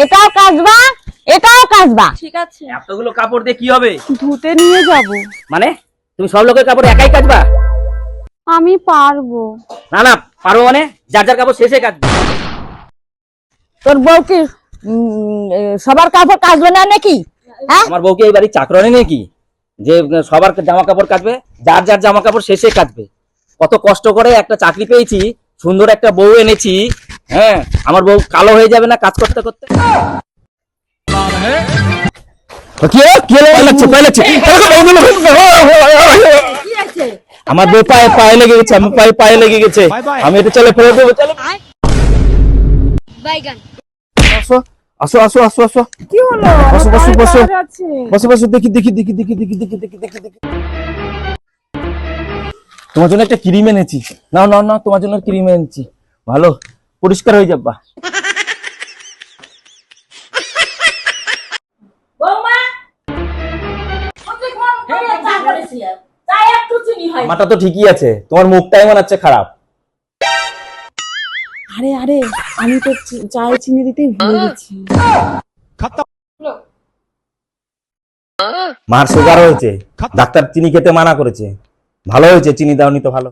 এটাও কাচবা, এটাও কাচবা। ঠিক আছে। এতগুলো কাপড় দিয়ে কি হবে? ধুতে নিয়ে যাব। মানে তুমি সব লোকের কাপড় একাই কাচবা? আমি পারবো। না না, পারবো মানে যার যার কাপড় শেষে কাচবে। তোর বউ কি সবার কাপড় কাচবে না নাকি? হ্যাঁ, আমার বউকে এই বাড়ির চাকরানি নাকি যে সবার জামা কাপড় কাচবে? যার যার জামা কাপড় শেষে কাচবে। কত কষ্ট করে একটা চাকরি পেয়েছি, সুন্দর একটা বউ এনেছি। হ্যাঁ, আমার বউ কালো হয়ে যাবে না কাজ করতে করতে? আমার বউ পায়ে লেগে গেছে, আমি পায়ে লেগে গেছে, আমি এটা চলে ফেলে দেবো। চলো আসো আসো আসো আসো আসো, কি হলো? বসো, বসো, বসো। কাজ আছে। বসে বসে দেখি দেখি দেখি দেখি দেখি দেখি দেখি দেখি দেখি তোমার জন্য একটা ক্রিম এনেছি। নাও নাও নাও, তোমার জন্য ক্রিম এনেছি, ভালো পরিষ্কার হয়ে যাবা। বৌমা কতক্ষণ ধরে চা করেছি, চা একটু চিনি হয়। আমারটা তো ঠিকই আছে, তোমার মুখটাই মনে হচ্ছে খারাপ। আরে আরে, আমি তো চায়ে চিনি দিতেই ভুলে গেছি। মার সুগার হয়েছে, ডাক্তার চিনি খেতে মানা করেছে। ভালো হয়েছে চিনি দাওনি তো ভালো।